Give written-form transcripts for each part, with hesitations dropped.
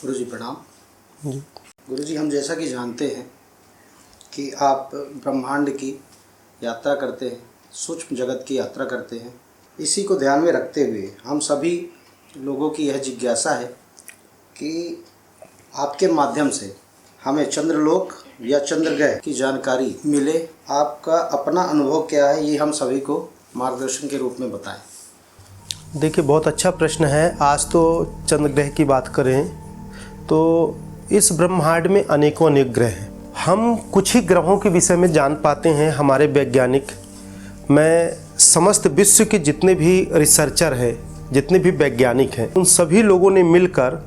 गुरु जी प्रणाम। जी। गुरु जी, हम जैसा कि जानते हैं कि आप ब्रह्मांड की यात्रा करते हैं, सूक्ष्म जगत की यात्रा करते हैं। इसी को ध्यान में रखते हुए हम सभी लोगों की यह जिज्ञासा है कि आपके माध्यम से हमें चंद्रलोक या चंद्रग्रह की जानकारी मिले। आपका अपना अनुभव क्या है, ये हम सभी को मार्गदर्शन के रूप में बताएं। देखिए, बहुत अच्छा प्रश्न है। आज तो चंद्रग्रह की बात करें तो इस ब्रह्मांड में अनेकों अनेक ग्रह हैं। हम कुछ ही ग्रहों के विषय में जान पाते हैं। हमारे वैज्ञानिक, मैं समस्त विश्व के जितने भी रिसर्चर हैं, जितने भी वैज्ञानिक हैं, उन सभी लोगों ने मिलकर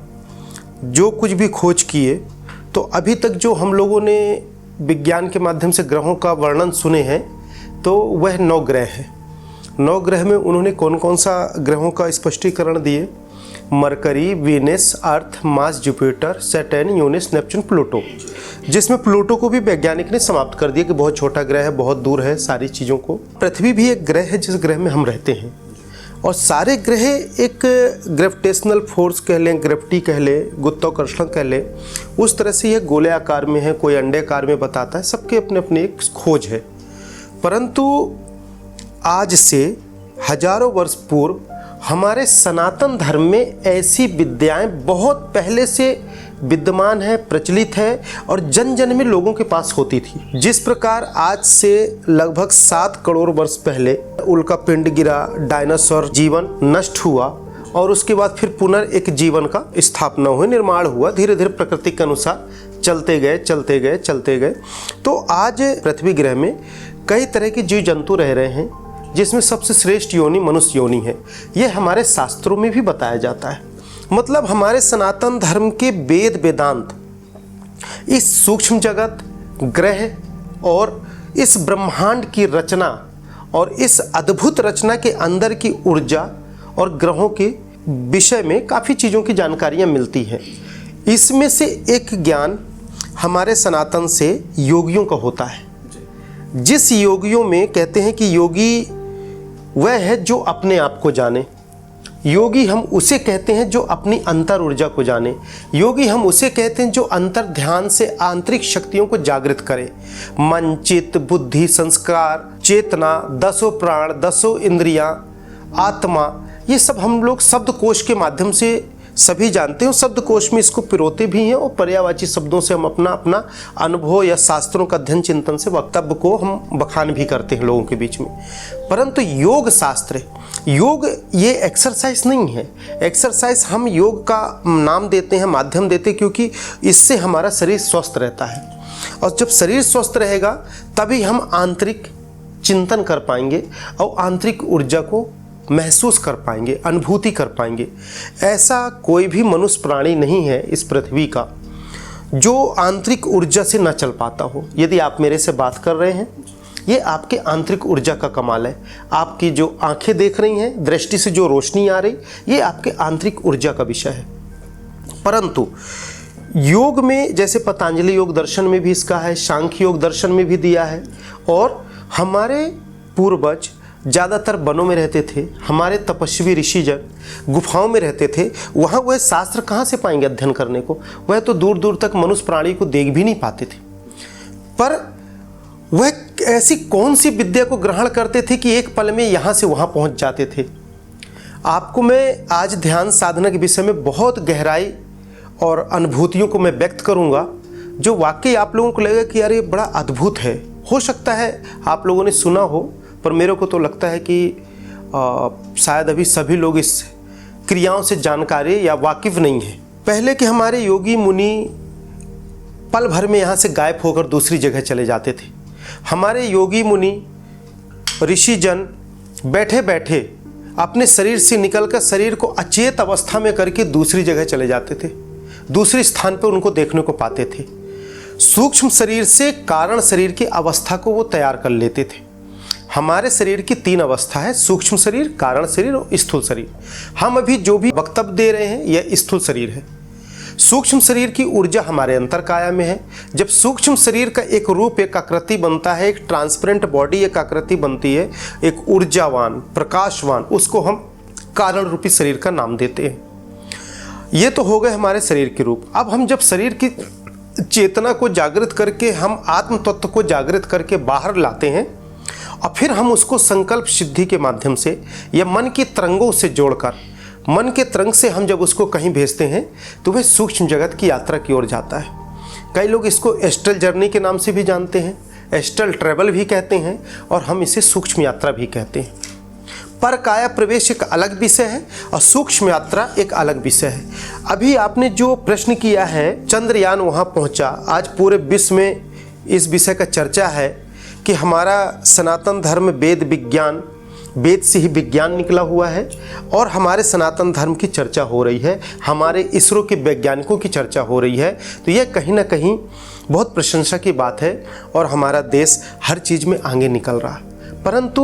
जो कुछ भी खोज किए, तो अभी तक जो हम लोगों ने विज्ञान के माध्यम से ग्रहों का वर्णन सुने हैं, तो वह 9 ग्रह हैं। 9 ग्रह में उन्होंने कौन कौन सा ग्रहों का स्पष्टीकरण दिए? Mercury, Venus, Earth, Mars, Jupiter, Saturn, Uranus, Neptune, Pluto. जिसमें प्लूटो को भी वैज्ञानिक ने समाप्त कर दिया कि बहुत छोटा ग्रह है, बहुत दूर है सारी चीज़ों को। पृथ्वी भी एक ग्रह है जिस ग्रह में हम रहते हैं, और सारे ग्रह एक ग्रेविटेशनल फोर्स कह लें, ग्रेविटी कह लें, गुरुत्वाकर्षण कह लें, उस तरह से यह गोले आकार में है, कोई अंडे आकार में बताता है। सबके अपने अपने एक खोज है। परंतु आज से हजारों वर्ष पूर्व हमारे सनातन धर्म में ऐसी विद्याएं बहुत पहले से विद्यमान है, प्रचलित है, और जन जन में लोगों के पास होती थी। जिस प्रकार आज से लगभग 7 करोड़ वर्ष पहले उल्का पिंड गिरा, डायनासोर जीवन नष्ट हुआ, और उसके बाद फिर पुनः जीवन का स्थापना हुई, निर्माण हुआ, धीरे धीरे प्रकृति के अनुसार चलते गए। तो आज पृथ्वी ग्रह में कई तरह के जीव जंतु रह रहे हैं, जिसमें सबसे श्रेष्ठ योनि मनुष्य योनि है। यह हमारे शास्त्रों में भी बताया जाता है। मतलब हमारे सनातन धर्म के वेद वेदांत इस सूक्ष्म जगत, ग्रह और इस ब्रह्मांड की रचना और इस अद्भुत रचना के अंदर की ऊर्जा और ग्रहों के विषय में काफ़ी चीज़ों की जानकारियाँ मिलती हैं। इसमें से एक ज्ञान हमारे सनातन से योगियों का होता है। जिस योगियों में कहते हैं कि योगी वह है जो अपने आप को जाने। योगी हम उसे कहते हैं जो अपनी अंतर ऊर्जा को जाने। योगी हम उसे कहते हैं जो अंतर ध्यान से आंतरिक शक्तियों को जागृत करे। मन, चित्त, बुद्धि, संस्कार, चेतना, 10 प्राण, 10 इंद्रियां, आत्मा, ये सब हम लोग शब्दकोश के माध्यम से सभी जानते हैं। शब्दकोश में इसको पिरोते भी हैं, और पर्यायवाची शब्दों से हम अपना अपना अनुभव या शास्त्रों का अध्ययन चिंतन से वक्तव्य को हम बखान भी करते हैं लोगों के बीच में। परंतु योग शास्त्र, योग ये एक्सरसाइज नहीं है। एक्सरसाइज हम योग का नाम देते हैं, माध्यम देते हैं, क्योंकि इससे हमारा शरीर स्वस्थ रहता है। और जब शरीर स्वस्थ रहेगा तभी हम आंतरिक चिंतन कर पाएंगे और आंतरिक ऊर्जा को महसूस कर पाएंगे, अनुभूति कर पाएंगे। ऐसा कोई भी मनुष्य प्राणी नहीं है इस पृथ्वी का जो आंतरिक ऊर्जा से न चल पाता हो। यदि आप मेरे से बात कर रहे हैं, ये आपके आंतरिक ऊर्जा का कमाल है। आपकी जो आंखें देख रही हैं, दृष्टि से जो रोशनी आ रही, ये आपके आंतरिक ऊर्जा का विषय है। परंतु योग में, जैसे पतंजलि योग दर्शन में भी इसका है, सांख्य योग दर्शन में भी दिया है, और हमारे पूर्वज ज़्यादातर वनों में रहते थे। हमारे तपस्वी ऋषिजन गुफाओं में रहते थे। वहाँ वह शास्त्र कहाँ से पाएंगे अध्ययन करने को? वह तो दूर दूर तक मनुष्य प्राणी को देख भी नहीं पाते थे। पर वह ऐसी कौन सी विद्या को ग्रहण करते थे कि एक पल में यहाँ से वहाँ पहुँच जाते थे? आपको मैं आज ध्यान साधना के विषय में बहुत गहराई और अनुभूतियों को मैं व्यक्त करूँगा, जो वाकई आप लोगों को लगेगा कि यार ये बड़ा अद्भुत है। हो सकता है आप लोगों ने सुना हो, पर मेरे को तो लगता है कि शायद अभी सभी लोग इस क्रियाओं से जानकारी या वाकिफ़ नहीं है। पहले के हमारे योगी मुनि पल भर में यहाँ से गायब होकर दूसरी जगह चले जाते थे। हमारे योगी मुनि ऋषिजन बैठे बैठे अपने शरीर से निकलकर शरीर को अचेत अवस्था में करके दूसरी जगह चले जाते थे, दूसरे स्थान पर उनको देखने को पाते थे। सूक्ष्म शरीर से कारण शरीर की अवस्था को वो तैयार कर लेते थे। हमारे शरीर की 3 अवस्था है, सूक्ष्म शरीर, कारण शरीर और स्थूल शरीर। हम अभी जो भी वक्तव्य दे रहे हैं यह स्थूल शरीर है। सूक्ष्म शरीर की ऊर्जा हमारे अंतरकाया में है। जब सूक्ष्म शरीर का एक रूप, एक आकृति बनता है, एक ट्रांसपेरेंट बॉडी एक आकृति बनती है, एक ऊर्जावान, प्रकाशवान, उसको हम कारण रूपी शरीर का नाम देते हैं। ये तो हो गए हमारे शरीर के रूप। अब हम जब शरीर की चेतना को जागृत करके, हम आत्म तत्व को जागृत करके बाहर लाते हैं और फिर हम उसको संकल्प सिद्धि के माध्यम से या मन की तरंगों से जोड़कर, मन के तरंग से हम जब उसको कहीं भेजते हैं तो वह सूक्ष्म जगत की यात्रा की ओर जाता है। कई लोग इसको एस्ट्रल जर्नी के नाम से भी जानते हैं, एस्ट्रल ट्रैवल भी कहते हैं, और हम इसे सूक्ष्म यात्रा भी कहते हैं। पर काया प्रवेश एक अलग विषय है और सूक्ष्म यात्रा एक अलग विषय है। अभी आपने जो प्रश्न किया है, चंद्रयान वहाँ पहुँचा, आज पूरे विश्व में इस विषय का चर्चा है कि हमारा सनातन धर्म वेद विज्ञान, वेद से ही विज्ञान निकला हुआ है और हमारे सनातन धर्म की चर्चा हो रही है, हमारे इसरो के वैज्ञानिकों की चर्चा हो रही है। तो यह कहीं ना कहीं बहुत प्रशंसा की बात है और हमारा देश हर चीज़ में आगे निकल रहा। परंतु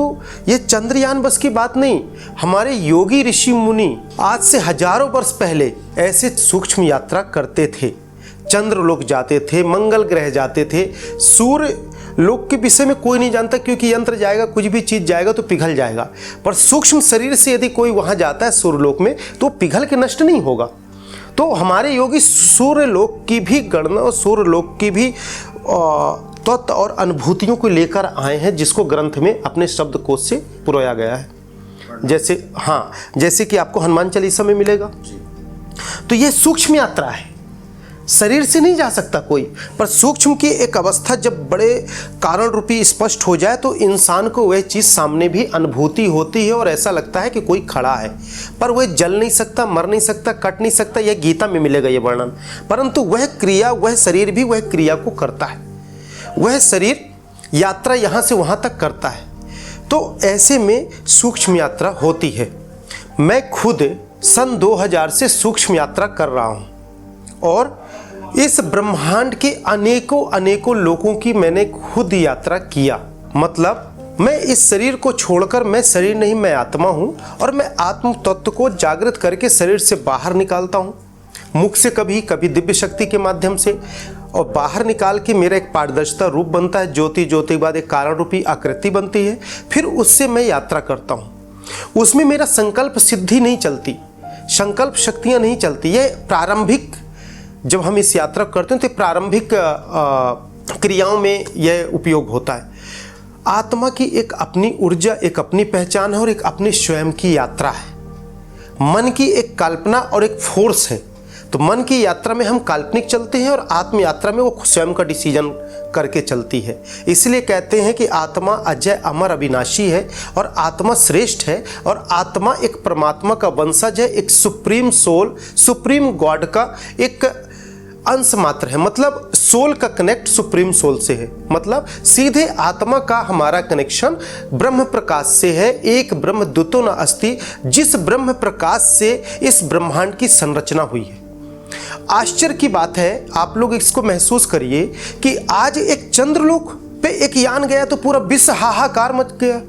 ये चंद्रयान बस की बात नहीं, हमारे योगी ऋषि मुनि आज से हजारों वर्ष पहले ऐसे सूक्ष्म यात्रा करते थे। चंद्रलोक जाते थे, मंगल ग्रह जाते थे। सूर्य लोक के विषय में कोई नहीं जानता, क्योंकि यंत्र जाएगा, कुछ भी चीज़ जाएगा तो पिघल जाएगा। पर सूक्ष्म शरीर से यदि कोई वहाँ जाता है सूर्यलोक में तो पिघल के नष्ट नहीं होगा। तो हमारे योगी सूर्यलोक की भी गणना और सूर्यलोक की भी तत्व और अनुभूतियों को लेकर आए हैं, जिसको ग्रंथ में अपने शब्दकोश से पुरोया गया है। जैसे कि आपको हनुमान चालीसा में मिलेगा। तो ये सूक्ष्म यात्रा है, शरीर से नहीं जा सकता कोई। पर सूक्ष्म की एक अवस्था जब बड़े कारण रूपी स्पष्ट हो जाए तो इंसान को वह चीज़ सामने भी अनुभूति होती है और ऐसा लगता है कि कोई खड़ा है, पर वह जल नहीं सकता, मर नहीं सकता, कट नहीं सकता। यह गीता में मिलेगा ये वर्णन। परंतु वह क्रिया, वह शरीर भी वह क्रिया को करता है, वह शरीर यात्रा यहाँ से वहाँ तक करता है। तो ऐसे में सूक्ष्म यात्रा होती है। मैं खुद सन 2000 से सूक्ष्म यात्रा कर रहा हूँ और इस ब्रह्मांड के अनेकों लोगों की मैंने खुद यात्रा किया। मतलब मैं इस शरीर को छोड़कर, मैं शरीर नहीं, मैं आत्मा हूँ और मैं आत्म तत्व को जागृत करके शरीर से बाहर निकालता हूँ, मुख से कभी दिव्य शक्ति के माध्यम से, और बाहर निकाल के मेरा एक पारदर्शिता रूप बनता है, ज्योति के बाद एक कारण रूपी आकृति बनती है। फिर उससे मैं यात्रा करता हूँ। उसमें मेरा संकल्प सिद्धि नहीं चलती, संकल्प शक्तियाँ नहीं चलती। यह प्रारंभिक, जब हम इस यात्रा करते हैं तो प्रारंभिक क्रियाओं में यह उपयोग होता है। आत्मा की एक अपनी ऊर्जा, एक अपनी पहचान है और एक अपनी स्वयं की यात्रा है। मन की एक कल्पना और एक फोर्स है। तो मन की यात्रा में हम काल्पनिक चलते हैं और आत्म यात्रा में वो स्वयं का डिसीजन करके चलती है। इसलिए कहते हैं कि आत्मा अजय अमर अविनाशी है और आत्मा श्रेष्ठ है और आत्मा एक परमात्मा का वंशज है, एक सुप्रीम सोल, सुप्रीम गॉड का एक अंश मात्र है। मतलब सोल का कनेक्ट सुप्रीम सोल से है। मतलब सीधे आत्मा का हमारा कनेक्शन ब्रह्म प्रकाश से है। एक ब्रह्म द्वितो न अस्ति, जिस ब्रह्म प्रकाश से इस ब्रह्मांड की संरचना हुई है। आश्चर्य की बात है, आप लोग इसको महसूस करिए कि आज एक चंद्रलोक पे एक यान गया तो पूरा विश्व हाहाकार मच गया,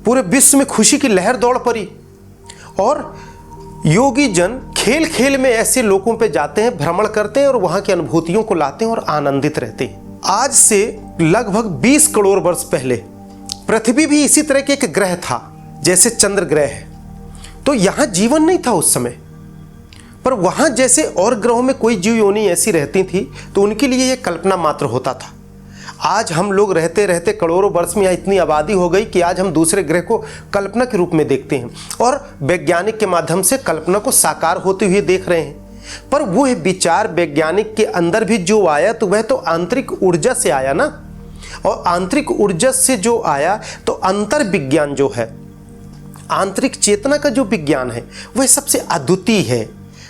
पूरे विश्व में खुशी की लहर दौड़ पड़ी। और योगी जन खेल खेल में ऐसे लोगों पे जाते हैं, भ्रमण करते हैं और वहां की अनुभूतियों को लाते हैं और आनंदित रहते हैं। आज से लगभग 20 करोड़ वर्ष पहले पृथ्वी भी इसी तरह के एक ग्रह था जैसे चंद्र ग्रह है। तो यहां जीवन नहीं था उस समय, पर वहां जैसे और ग्रहों में कोई जीव योनि ऐसी रहती थी तो उनके लिए यह कल्पना मात्र होता था। आज हम लोग रहते रहते करोड़ों वर्ष में यहाँ इतनी आबादी हो गई कि आज हम दूसरे ग्रह को कल्पना के रूप में देखते हैं और वैज्ञानिक के माध्यम से कल्पना को साकार होते हुए देख रहे हैं। पर वो विचार वैज्ञानिक के अंदर भी जो आया तो वह तो आंतरिक ऊर्जा से आया ना, और आंतरिक ऊर्जा से जो आया तो अंतर विज्ञान जो है, आंतरिक चेतना का जो विज्ञान है वह सबसे अद्वितीय है।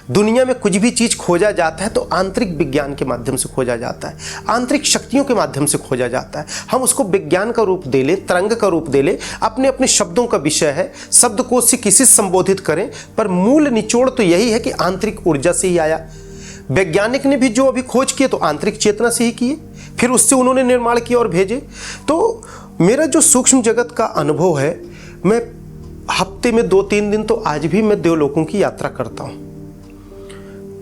दुनिया में कुछ भी चीज़ खोजा जाता है तो आंतरिक विज्ञान के माध्यम से खोजा जाता है, आंतरिक शक्तियों के माध्यम से खोजा जाता है। हम उसको विज्ञान का रूप दे ले, तरंग का रूप दे ले, अपने अपने शब्दों का विषय है, शब्दकोश से किसी से संबोधित करें, पर मूल निचोड़ तो यही है कि आंतरिक ऊर्जा से ही आया। वैज्ञानिक ने भी जो अभी खोज किए तो आंतरिक चेतना से ही किए, फिर उससे उन्होंने निर्माण किया और भेजे। तो मेरा जो सूक्ष्म जगत का अनुभव है, मैं हफ्ते में 2-3 दिन तो आज भी मैं देवलोकों की यात्रा करता हूँ।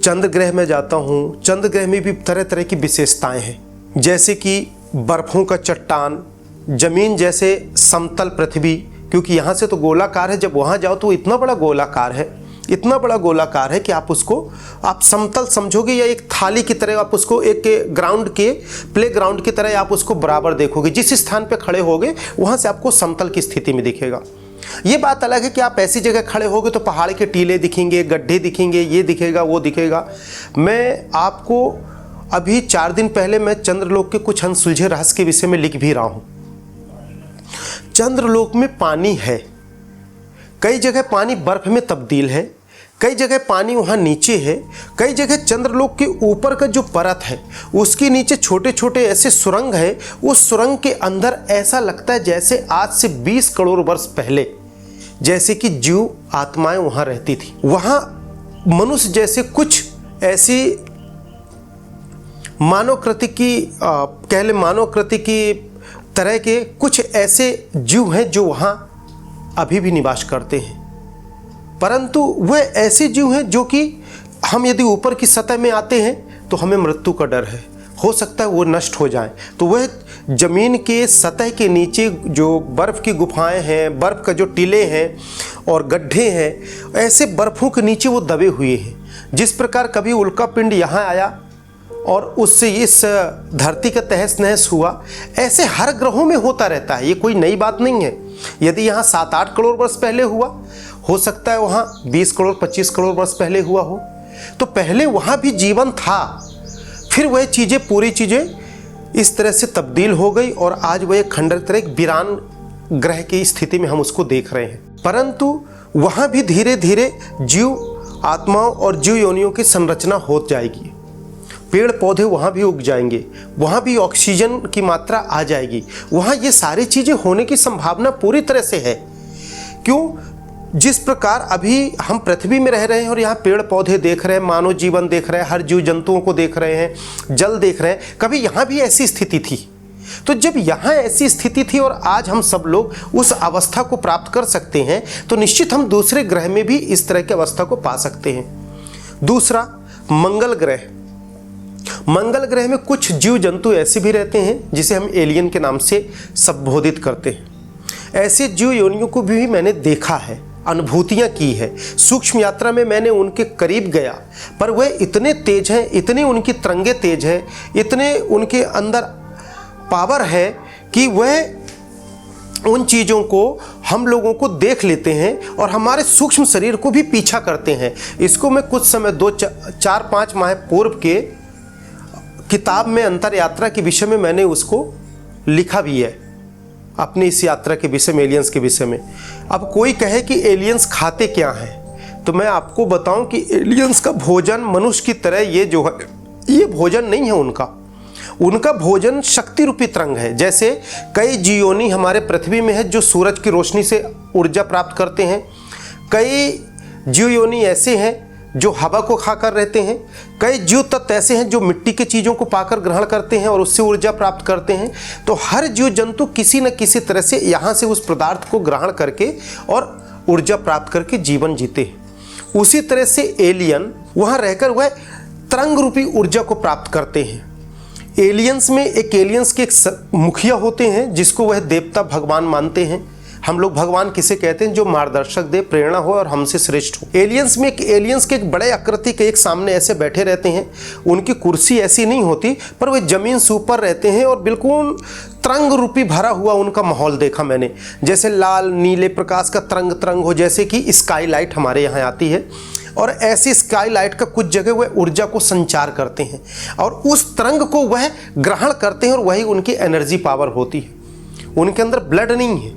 चंद्र ग्रह में जाता हूँ। चंद्र ग्रह में भी तरह तरह की विशेषताएं हैं, जैसे कि बर्फों का चट्टान, जमीन जैसे समतल पृथ्वी, क्योंकि यहाँ से तो गोलाकार है, जब वहाँ जाओ तो इतना बड़ा गोलाकार है इतना बड़ा गोलाकार है कि आप उसको आप समतल समझोगे या एक थाली की तरह, आप उसको एक ग्राउंड के प्ले ग्राउंड की तरह आप उसको बराबर देखोगे। जिस स्थान पे खड़े होगे वहाँ से आपको समतल की स्थिति में दिखेगा। ये बात अलग है कि आप ऐसी जगह खड़े होगे तो पहाड़ के टीले दिखेंगे, गड्ढे दिखेंगे, ये दिखेगा, वो दिखेगा। मैं आपको अभी 4 दिन पहले मैं चंद्रलोक के कुछ अनसुलझे रहस्य के विषय में लिख भी रहा हूँ। चंद्रलोक में पानी है, कई जगह पानी बर्फ में तब्दील है, कई जगह पानी वहाँ नीचे है, कई जगह चंद्रलोक के ऊपर का जो परत है उसके नीचे छोटे छोटे ऐसे सुरंग है। उस सुरंग के अंदर ऐसा लगता है जैसे आज से 20 करोड़ वर्ष पहले जैसे कि जीव आत्माएं वहाँ रहती थी। वहाँ मनुष्य जैसे कुछ ऐसी मानवकृति की तरह के कुछ ऐसे जीव हैं जो वहाँ अभी भी निवास करते हैं, परंतु वह ऐसे जीव हैं जो कि हम यदि ऊपर की सतह में आते हैं तो हमें मृत्यु का डर है, हो सकता है वो नष्ट हो जाए। तो वह ज़मीन के सतह के नीचे जो बर्फ़ की गुफाएं हैं, बर्फ़ का जो टीले हैं और गड्ढे हैं, ऐसे बर्फ़ों के नीचे वो दबे हुए हैं। जिस प्रकार कभी उल्का पिंड यहाँ आया और उससे इस धरती का तहस नहस हुआ, ऐसे हर ग्रहों में होता रहता है। ये कोई नई बात नहीं है। यदि यहाँ 7-8 करोड़ वर्ष पहले हुआ, हो सकता है वहाँ 20 करोड़ 25 करोड़ वर्ष पहले हुआ हो। तो पहले वहाँ भी जीवन था, फिर वह चीज़ें पूरी चीज़ें इस तरह से तब्दील हो गई और आज वह एक खंडर तरह एक वीरान ग्रह की स्थिति में हम उसको देख रहे हैं। परंतु वहाँ भी धीरे धीरे जीव आत्माओं और जीव योनियों की संरचना हो जाएगी। पेड़ पौधे वहाँ भी उग जाएंगे, वहाँ भी ऑक्सीजन की मात्रा आ जाएगी, वहाँ ये सारी चीज़ें होने की संभावना पूरी तरह से है। क्यों? जिस प्रकार अभी हम पृथ्वी में रह रहे हैं और यहाँ पेड़ पौधे देख रहे हैं, मानव जीवन देख रहे हैं, हर जीव जंतुओं को देख रहे हैं, जल देख रहे हैं, कभी यहाँ भी ऐसी स्थिति थी। तो जब यहाँ ऐसी स्थिति थी और आज हम सब लोग उस अवस्था को प्राप्त कर सकते हैं, तो निश्चित हम दूसरे ग्रह में भी इस तरह की अवस्था को पा सकते हैं। दूसरा, मंगल ग्रह। मंगल ग्रह में कुछ जीव जंतु ऐसे भी रहते हैं जिसे हम एलियन के नाम से संबोधित करते हैं। ऐसे जीव योनियों को भी मैंने देखा है, अनुभूतियाँ की है। सूक्ष्म यात्रा में मैंने उनके करीब गया, पर वह इतने तेज हैं, इतने उनकी तरंगे तेज हैं, इतने उनके अंदर पावर है कि वह उन चीज़ों को हम लोगों को देख लेते हैं और हमारे सूक्ष्म शरीर को भी पीछा करते हैं। इसको मैं कुछ समय 4-5 माह पूर्व के किताब में अंतर यात्रा के विषय में मैंने उसको लिखा भी है, अपनी इस यात्रा के विषय में, एलियंस के विषय में। अब कोई कहे कि एलियंस खाते क्या हैं, तो मैं आपको बताऊं कि एलियंस का भोजन मनुष्य की तरह ये जो है, ये भोजन नहीं है उनका भोजन शक्ति रूपी तरंग है। जैसे कई जीवोनी हमारे पृथ्वी में है जो सूरज की रोशनी से ऊर्जा प्राप्त करते हैं, कई जीवयोनी ऐसे हैं जो हवा को खाकर रहते हैं, कई जीव तत्व ऐसे हैं जो मिट्टी के चीज़ों को पाकर ग्रहण करते हैं और उससे ऊर्जा प्राप्त करते हैं। तो हर जीव जंतु किसी न किसी तरह से यहाँ से उस पदार्थ को ग्रहण करके और ऊर्जा प्राप्त करके जीवन जीते हैं। उसी तरह से एलियन वहाँ रहकर वह तरंग रूपी ऊर्जा को प्राप्त करते हैं। एलियंस में एलियंस के एक मुखिया होते हैं जिसको वह देवता भगवान मानते हैं। हम लोग भगवान किसे कहते हैं? जो मार्गदर्शक दे, प्रेरणा हो और हमसे श्रेष्ठ हो। एलियंस में एलियंस के एक बड़े आकृति के एक सामने ऐसे बैठे रहते हैं। उनकी कुर्सी ऐसी नहीं होती, पर वे जमीन से ऊपर रहते हैं और बिल्कुल तरंग रूपी भरा हुआ उनका माहौल देखा मैंने। जैसे लाल नीले प्रकाश का तरंग हो, जैसे कि स्काई लाइट हमारे यहाँ आती है, और ऐसी स्काई लाइट का कुछ जगह वह ऊर्जा को संचार करते हैं और उस तरंग को वह ग्रहण करते हैं और वही उनकी एनर्जी पावर होती है। उनके अंदर ब्लड नहीं है,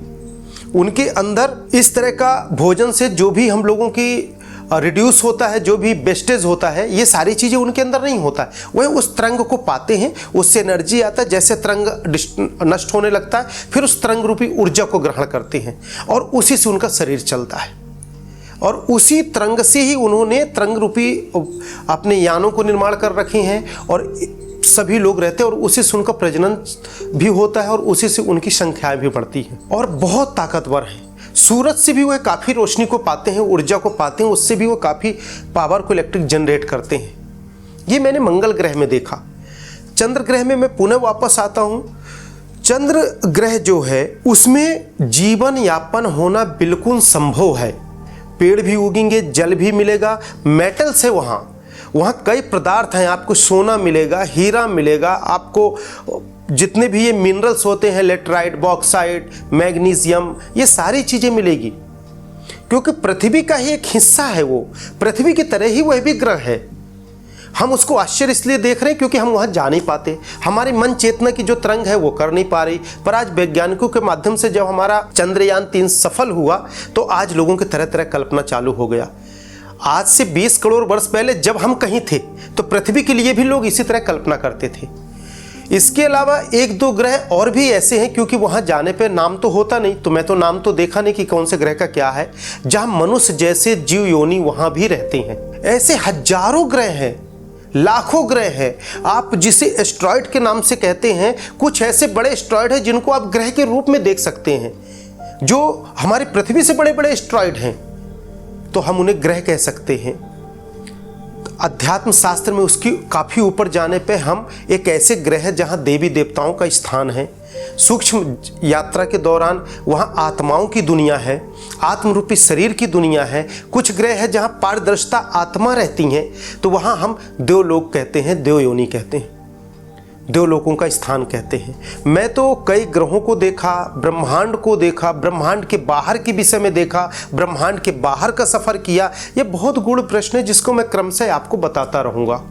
उनके अंदर इस तरह का भोजन से जो भी हम लोगों की रिड्यूस होता है, जो भी वेस्टेज होता है, ये सारी चीज़ें उनके अंदर नहीं होता है। वह उस तरंग को पाते हैं, उससे एनर्जी आता है, जैसे तरंग नष्ट होने लगता है फिर उस तरंग रूपी ऊर्जा को ग्रहण करते हैं और उसी से उनका शरीर चलता है। और उसी तरंग से ही उन्होंने तरंग रूपी अपने यानों को निर्माण कर रखे हैं और सभी लोग रहते हैं और उसी से उनका प्रजनन भी होता है और उसी से उनकी संख्याएं भी बढ़ती हैं और बहुत ताकतवर हैं। सूरज से भी वह काफ़ी रोशनी को पाते हैं, ऊर्जा को पाते हैं, उससे भी वो काफ़ी पावर को इलेक्ट्रिक जनरेट करते हैं। ये मैंने मंगल ग्रह में देखा। चंद्र ग्रह में मैं पुनः वापस आता हूँ। चंद्र ग्रह जो है उसमें जीवन यापन होना बिल्कुल संभव है, पेड़ भी उगेंगे, जल भी मिलेगा, मेटल्स है वहाँ कई पदार्थ हैं, आपको सोना मिलेगा, हीरा मिलेगा, आपको जितने भी ये मिनरल्स होते हैं, लेटराइट, बॉक्साइट, मैग्नीशियम, ये सारी चीज़ें मिलेगी, क्योंकि पृथ्वी का ही एक हिस्सा है वो, पृथ्वी की तरह ही वह भी ग्रह है। हम उसको आश्चर्य इसलिए देख रहे हैं क्योंकि हम वहाँ जा नहीं पाते, हमारी मन चेतना की जो तरंग है वो कर नहीं पा रही। पर आज वैज्ञानिकों के माध्यम से जब हमारा चंद्रयान 3 सफल हुआ तो आज लोगों की तरह तरह कल्पना चालू हो गया। आज से 20 करोड़ वर्ष पहले जब हम कहीं थे तो पृथ्वी के लिए भी लोग इसी तरह कल्पना करते थे। इसके अलावा 1-2 ग्रह और भी ऐसे हैं, क्योंकि वहाँ जाने पे नाम तो होता नहीं, तो मैं तो नाम तो देखा नहीं कि कौन से ग्रह का क्या है, जहाँ मनुष्य जैसे जीव योनि वहाँ भी रहते हैं। ऐसे हजारों ग्रह हैं, लाखों ग्रह हैं। आप जिसे एस्ट्रॉयड के नाम से कहते हैं, कुछ ऐसे बड़े एस्ट्रॉयड हैं जिनको आप ग्रह के रूप में देख सकते हैं, जो हमारी पृथ्वी से बड़े बड़े एस्ट्रॉयड हैं, तो हम उन्हें ग्रह कह सकते हैं। अध्यात्म शास्त्र में उसकी काफ़ी ऊपर जाने पे हम एक ऐसे ग्रह है जहाँ देवी देवताओं का स्थान है। सूक्ष्म यात्रा के दौरान वहाँ आत्माओं की दुनिया है, आत्मरूपी शरीर की दुनिया है। कुछ ग्रह है जहाँ पारदर्शिता आत्मा रहती हैं, तो वहाँ हम देवलोक कहते हैं, देवयोनि कहते हैं, देवलोकों का स्थान कहते हैं। मैं तो कई ग्रहों को देखा, ब्रह्मांड को देखा, ब्रह्मांड के बाहर के विषय में देखा, ब्रह्मांड के बाहर का सफ़र किया। ये बहुत गूढ़ प्रश्न है जिसको मैं क्रमशः आपको बताता रहूँगा।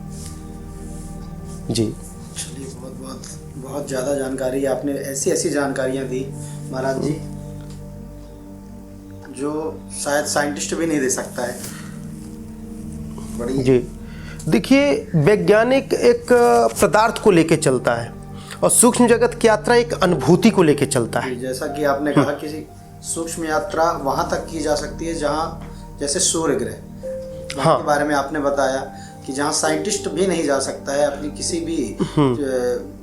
जी चलिए, बहुत ज़्यादा जानकारी आपने, ऐसी जानकारियाँ दी महाराज जी जो शायद साइंटिस्ट भी नहीं दे सकता है। बड़ी जी, देखिए, वैज्ञानिक एक पदार्थ को लेके चलता है और सूक्ष्म जगत की यात्रा एक अनुभूति को लेके चलता है। जैसा कि आपने कहा कि सूक्ष्म यात्रा वहाँ तक की जा सकती है जहाँ, जैसे सूर्य ग्रह के बारे में आपने बताया कि जहाँ साइंटिस्ट भी नहीं जा सकता है, अपनी किसी भी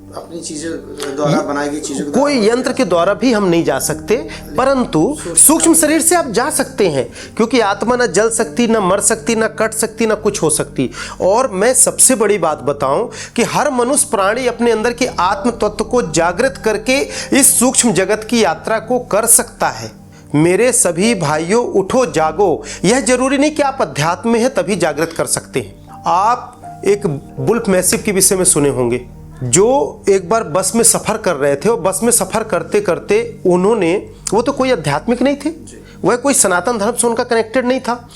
अपनी चीज़ों द्वारा बनाई गई चीज़ों, कोई यंत्र के द्वारा भी हम नहीं जा सकते, परंतु सूक्ष्म शरीर से आप जा सकते हैं, क्योंकि आत्मा न जल सकती, न मर सकती, न कट सकती, न कुछ हो सकती। और मैं सबसे बड़ी बात बताऊं कि हर मनुष्य प्राणी अपने अंदर के आत्म तत्व को जागृत करके इस सूक्ष्म जगत की यात्रा को कर सकता है। मेरे सभी भाइयों, उठो जागो। यह जरूरी नहीं कि आप अध्यात्म में हैं तभी जागृत कर सकते हैं। आप एक वुल्फ मैसिफ के विषय में सुने होंगे, जो एक बार बस में सफ़र कर रहे थे और बस में सफ़र करते करते उन्होंने, वो तो कोई आध्यात्मिक नहीं थे, वह कोई सनातन धर्म से उनका कनेक्टेड नहीं था,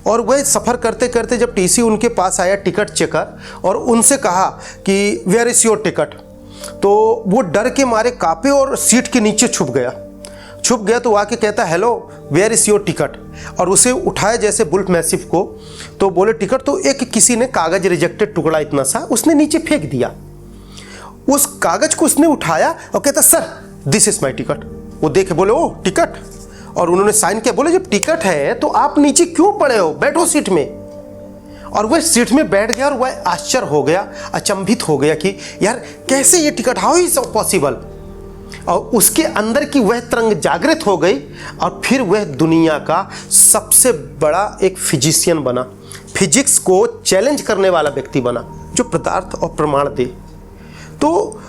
और वह सफ़र करते करते जब टीसी उनके पास आया, टिकट चेकर, और उनसे कहा कि वेयर इज़ योर टिकट, तो वो डर के मारे काँपे और सीट के नीचे छुप गया। तो आके कहता hello where is your ticket, और उसे उठाया जैसे वुल्फ मैसिफ को, तो बोले टिकट, तो एक किसी ने कागज़ रिजेक्टेड टुकड़ा इतना सा उसने नीचे फेंक दिया। उस कागज को उसने उठाया और कहता sir this is my ticket. वो देखे, बोले ओ टिकट, और उन्होंने साइन किया। बोले जब टिकट है तो आप नीचे क्यों पड़े हो, बैठो सीट में। और वह सीट में बैठ गया और वह आश्चर्य हो गया, अचंभित हो गया कि यार कैसे ये टिकट, हाउ इज पॉसिबल। और उसके अंदर की वह तरंग जागृत हो गई और फिर वह दुनिया का सबसे बड़ा एक फिजिशियन बना, फिजिक्स को चैलेंज करने वाला व्यक्ति बना, जो पदार्थ और प्रमाण दे। तो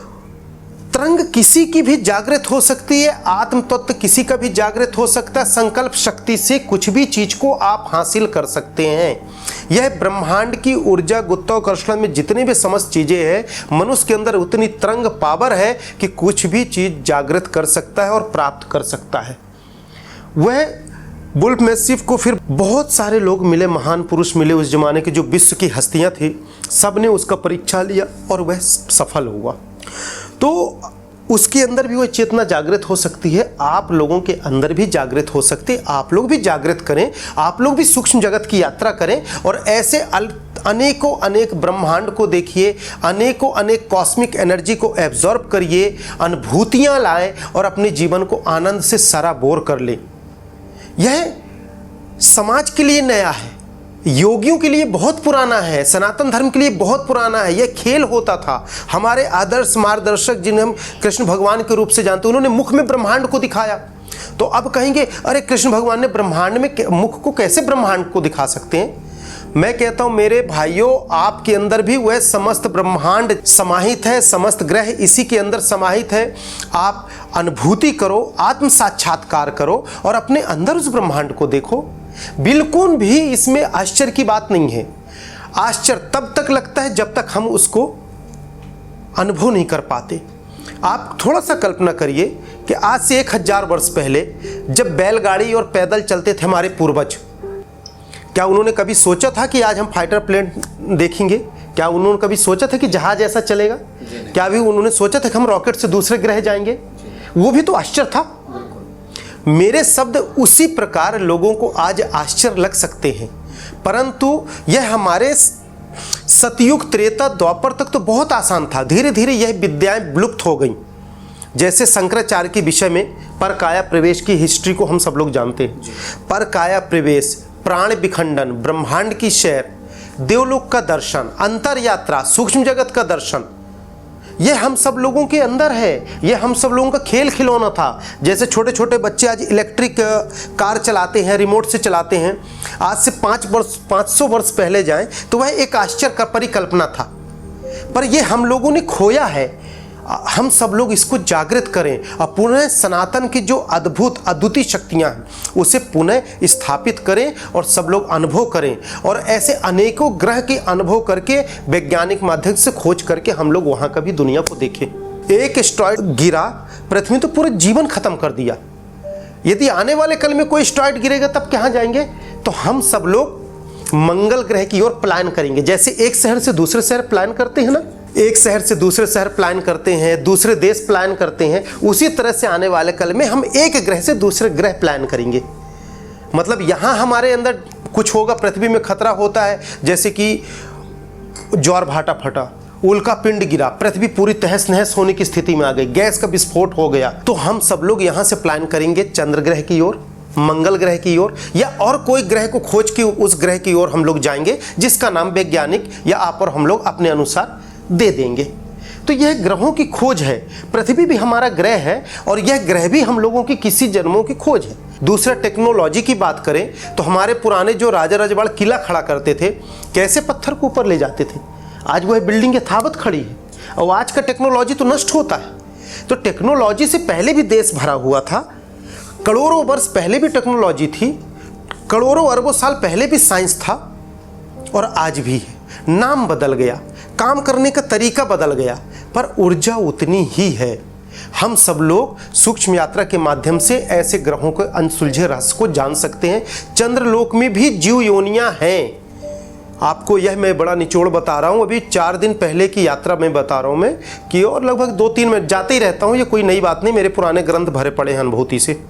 तरंग किसी की भी जागृत हो सकती है, आत्म तत्व किसी का भी जागृत हो सकता है। संकल्प शक्ति से कुछ भी चीज को आप हासिल कर सकते हैं। यह ब्रह्मांड की ऊर्जा, गुरुत्वाकर्षण में जितनी भी समस्त चीजें हैं, मनुष्य के अंदर उतनी तरंग पावर है कि कुछ भी चीज जागृत कर सकता है और प्राप्त कर सकता है। वह वुल्फ मैसिफ को फिर बहुत सारे लोग मिले, महान पुरुष मिले उस जमाने के, जो विश्व की हस्तियां थी, सब ने उसका परीक्षा लिया और वह सफल हुआ। तो उसके अंदर भी वह चेतना जागृत हो सकती है, आप लोगों के अंदर भी जागृत हो सकती है। आप लोग भी जागृत करें, आप लोग भी सूक्ष्म जगत की यात्रा करें और ऐसे अनेकों अनेक ब्रह्मांड को देखिए, अनेकों अनेक कॉस्मिक एनर्जी को एब्जॉर्ब करिए, अनुभूतियाँ लाएं और अपने जीवन को आनंद से सराबोर कर लें। यह समाज के लिए नया है, योगियों के लिए बहुत पुराना है, सनातन धर्म के लिए बहुत पुराना है। यह खेल होता था। हमारे आदर्श मार्गदर्शक जिन्हें हम कृष्ण भगवान के रूप से जानते हैं, उन्होंने मुख में ब्रह्मांड को दिखाया। तो अब कहेंगे अरे कृष्ण भगवान ने ब्रह्मांड में मुख को कैसे ब्रह्मांड को दिखा सकते हैं। मैं कहता हूं मेरे भाइयों, आपके अंदर भी वह समस्त ब्रह्मांड समाहित है, समस्त ग्रह इसी के अंदर समाहित है। आप अनुभूति करो, आत्म साक्षात्कार करो और अपने अंदर उस ब्रह्मांड को देखो। बिल्कुल भी इसमें आश्चर्य की बात नहीं है। आश्चर्य तब तक लगता है जब तक हम उसको अनुभव नहीं कर पाते। आप थोड़ा सा कल्पना करिए कि आज से 1000 वर्ष पहले जब बैलगाड़ी और पैदल चलते थे हमारे पूर्वज, क्या उन्होंने कभी सोचा था कि आज हम फाइटर प्लेन देखेंगे? क्या उन्होंने कभी सोचा था कि जहाज ऐसा चलेगा? क्या भी उन्होंने सोचा था कि हम रॉकेट से दूसरे ग्रह जाएंगे? वो भी तो आश्चर्य था। मेरे शब्द उसी प्रकार लोगों को आज आश्चर्य लग सकते हैं, परंतु यह हमारे सतयुग त्रेता द्वापर तक तो बहुत आसान था। धीरे धीरे यह विद्याएं विलुप्त हो गई। जैसे शंकराचार्य के विषय में परकाया प्रवेश की हिस्ट्री को हम सब लोग जानते हैं। परकाया प्रवेश, प्राण विखंडन, ब्रह्मांड की सैर, देवलोक का दर्शन, अंतर यात्रा, सूक्ष्म जगत का दर्शन, यह हम सब लोगों के अंदर है। यह हम सब लोगों का खेल खिलौना था। जैसे छोटे छोटे बच्चे आज इलेक्ट्रिक कार चलाते हैं, रिमोट से चलाते हैं। आज से 500 वर्ष पहले जाएं तो वह एक आश्चर्य का परिकल्पना था, पर यह हम लोगों ने खोया है। हम सब लोग इसको जागृत करें और पुनः सनातन की जो अद्भुत अद्वितीय शक्तियां हैं उसे पुनः स्थापित करें और सब लोग अनुभव करें। और ऐसे अनेकों ग्रह के अनुभव करके वैज्ञानिक माध्यम से खोज करके हम लोग वहां का भी दुनिया को देखें। एक एस्ट्रॉइड गिरा, पृथ्वी तो पूरा जीवन खत्म कर दिया। यदि आने वाले कल में कोई एस्ट्रॉइड गिरेगा तब कहाँ जाएंगे? तो हम सब लोग मंगल ग्रह की ओर प्लान करेंगे। जैसे एक शहर से दूसरे शहर प्लान करते हैं ना, एक शहर से दूसरे शहर प्लान करते हैं, दूसरे देश प्लान करते हैं, उसी तरह से आने वाले कल में हम एक ग्रह से दूसरे ग्रह प्लान करेंगे। मतलब यहाँ हमारे अंदर कुछ होगा, पृथ्वी में खतरा होता है, जैसे कि ज्वार भाटा फटा, उल्का पिंड गिरा, पृथ्वी पूरी तहस नहस होने की स्थिति में आ गई, गैस का विस्फोट हो गया, तो हम सब लोग यहाँ से प्लान करेंगे चंद्र ग्रह की ओर, मंगल ग्रह की ओर, या और कोई ग्रह को खोज के उस ग्रह की ओर हम लोग जाएंगे जिसका नाम वैज्ञानिक या आप और हम लोग अपने अनुसार दे देंगे। तो यह ग्रहों की खोज है। पृथ्वी भी हमारा ग्रह है और यह ग्रह भी हम लोगों की किसी जन्मों की खोज है। दूसरा, टेक्नोलॉजी की बात करें तो हमारे पुराने जो राजा रजवाड़ किला खड़ा करते थे, कैसे पत्थर को ऊपर ले जाते थे, आज वह बिल्डिंग यथावत खड़ी है। और आज का टेक्नोलॉजी तो नष्ट होता है। तो टेक्नोलॉजी से पहले भी देश भरा हुआ था, करोड़ों वर्ष पहले भी टेक्नोलॉजी थी, करोड़ों अरबों साल पहले भी साइंस था और आज भी है। नाम बदल गया, काम करने का तरीका बदल गया, पर ऊर्जा उतनी ही है। हम सब लोग सूक्ष्म यात्रा के माध्यम से ऐसे ग्रहों के अनसुलझे रहस्य को जान सकते हैं। चंद्रलोक में भी जीव योनियां हैं। आपको यह मैं बड़ा निचोड़ बता रहा हूँ, अभी 4 दिन पहले की यात्रा में बता रहा हूँ मैं कि, और लगभग 2-3 में जाते ही रहता हूँ, ये कोई नई बात नहीं, मेरे पुराने ग्रंथ भरे पड़े हैं अनुभूति से।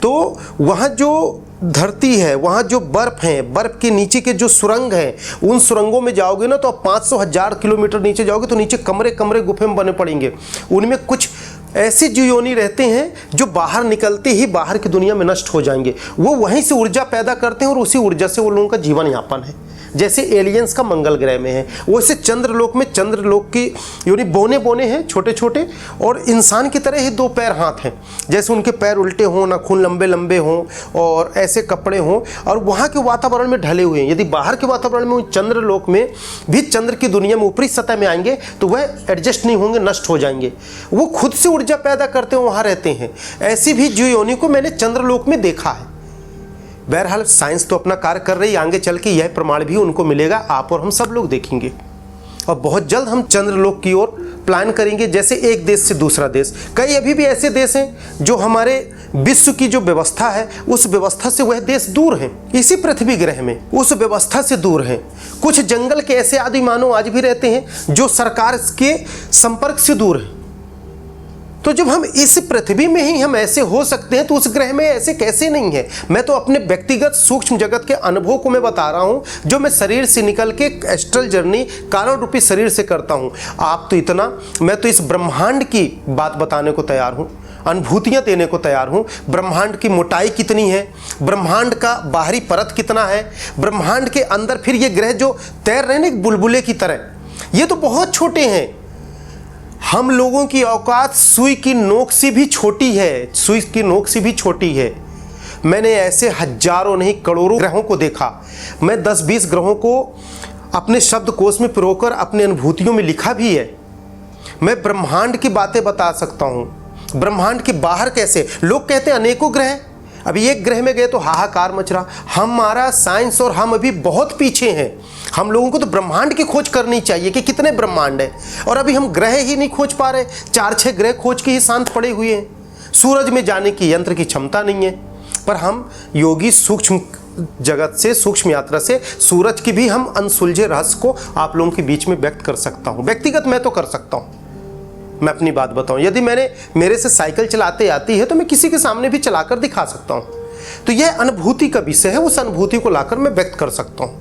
तो वहाँ जो धरती है, वहाँ जो बर्फ़ है, बर्फ़ के नीचे के जो सुरंग हैं, उन सुरंगों में जाओगे ना तो आप 500,000 किलोमीटर नीचे जाओगे तो नीचे कमरे कमरे गुफे में बने पड़ेंगे। उनमें कुछ ऐसे जीव योनि रहते हैं जो बाहर निकलते ही बाहर की दुनिया में नष्ट हो जाएंगे। वो वहीं से ऊर्जा पैदा करते हैं और उसी ऊर्जा से वो लोगों का जीवन यापन है। जैसे एलियंस का मंगल ग्रह में है, वैसे चंद्रलोक में चंद्रलोक की योनि बोने बोने हैं छोटे छोटे, और इंसान की तरह ही 2 पैर हाथ हैं। जैसे उनके पैर उल्टे हों, नाखून लंबे लंबे हों और ऐसे कपड़े हों, और वहाँ के वातावरण में ढले हुए हैं। यदि बाहर के वातावरण में चंद्रलोक में भी चंद्र की दुनिया में ऊपरी सतह में आएंगे तो वह एडजस्ट नहीं होंगे, नष्ट हो जाएंगे। वो खुद से ऊर्जा पैदा करते हैं, वहाँ रहते हैं। ऐसी भी जीव योनि को मैंने चंद्रलोक में देखा है। बहरहाल साइंस तो अपना कार्य कर रही है, आगे चल के यह प्रमाण भी उनको मिलेगा, आप और हम सब लोग देखेंगे। और बहुत जल्द हम चंद्रलोक की ओर प्लान करेंगे, जैसे एक देश से दूसरा देश। कई अभी भी ऐसे देश हैं जो हमारे विश्व की जो व्यवस्था है उस व्यवस्था से वह देश दूर हैं, इसी पृथ्वी ग्रह में उस व्यवस्था से दूर हैं। कुछ जंगल के ऐसे आदि मानव आज भी रहते हैं जो सरकार के संपर्क से दूर हैं। तो जब हम इस पृथ्वी में ही हम ऐसे हो सकते हैं तो उस ग्रह में ऐसे कैसे नहीं है? मैं तो अपने व्यक्तिगत सूक्ष्म जगत के अनुभव को मैं बता रहा हूं, जो मैं शरीर से निकल के एस्ट्रल जर्नी कारण रूपी शरीर से करता हूं। आप तो इतना, मैं तो इस ब्रह्मांड की बात बताने को तैयार हूं, अनुभूतियां देने को तैयार हूं। ब्रह्मांड की मोटाई कितनी है, ब्रह्मांड का बाहरी परत कितना है, ब्रह्मांड के अंदर फिर ये ग्रह जो तैर रहे हैं एक बुलबुले की तरह, ये तो बहुत छोटे हैं। हम लोगों की औकात सुई की नोक से भी छोटी है, सुई की नोक से भी छोटी है। मैंने ऐसे हजारों नहीं करोड़ों ग्रहों को देखा। मैं 10-20 ग्रहों को अपने शब्दकोश में पिरोकर अपने अनुभूतियों में लिखा भी है। मैं ब्रह्मांड की बातें बता सकता हूँ। ब्रह्मांड के बाहर कैसे, लोग कहते हैं अनेकों ग्रह, अभी एक ग्रह में गए तो हाहाकार मच रहा। हमारा साइंस और हम अभी बहुत पीछे हैं। हम लोगों को तो ब्रह्मांड की खोज करनी चाहिए कि कितने ब्रह्मांड है, और अभी हम ग्रह ही नहीं खोज पा रहे। 4-6 ग्रह खोज के ही शांत पड़े हुए हैं। सूरज में जाने की यंत्र की क्षमता नहीं है। पर हम योगी सूक्ष्म जगत से, सूक्ष्म यात्रा से सूरज की भी हम अनसुलझे रहस्य को आप लोगों के बीच में व्यक्त कर सकता हूँ। व्यक्तिगत मैं तो कर सकता हूँ। मैं अपनी बात बताऊं, यदि मेरे से साइकिल चलाते आती है तो मैं किसी के सामने भी चलाकर दिखा सकता हूं। तो यह अनुभूति का विषय है, उस अनुभूति को लाकर मैं व्यक्त कर सकता हूं।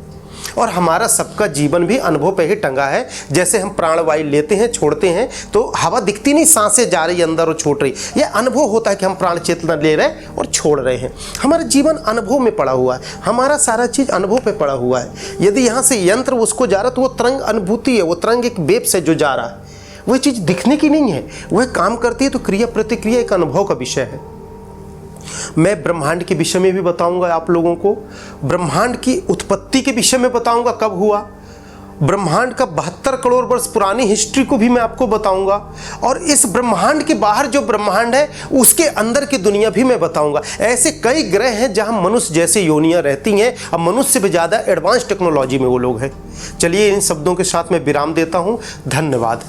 और हमारा सबका जीवन भी अनुभव पे ही टंगा है। जैसे हम प्राणवायु लेते हैं, छोड़ते हैं, तो हवा दिखती नहीं, सांसें जा रही अंदर और छोड़ रही। यह अनुभव होता है कि हम प्राण चेतना ले रहे हैं और छोड़ रहे हैं। हमारा जीवन अनुभव में पड़ा हुआ है, हमारा सारा चीज़ अनुभव पे पड़ा हुआ है। यदि यहाँ से यंत्र उसको जा रहा तो वो तरंग अनुभूति है, वो तरंग एक वेब से जो जा रहा है, वह चीज़ दिखने की नहीं है, वह काम करती है। तो क्रिया प्रतिक्रिया एक अनुभव का विषय है। मैं ब्रह्मांड के विषय में भी बताऊंगा आप लोगों को, ब्रह्मांड की उत्पत्ति के विषय में बताऊंगा, कब हुआ, ब्रह्मांड का 72 करोड़ वर्ष पुरानी हिस्ट्री को भी मैं आपको बताऊंगा, और इस ब्रह्मांड के बाहर जो ब्रह्मांड है उसके अंदर की दुनिया भी मैं बताऊंगा। ऐसे कई ग्रह हैं जहां मनुष्य जैसी योनियां रहती हैं, अब मनुष्य से भी ज़्यादा एडवांस टेक्नोलॉजी में वो लोग हैं। चलिए इन शब्दों के साथ मैं विराम देता हूं। धन्यवाद।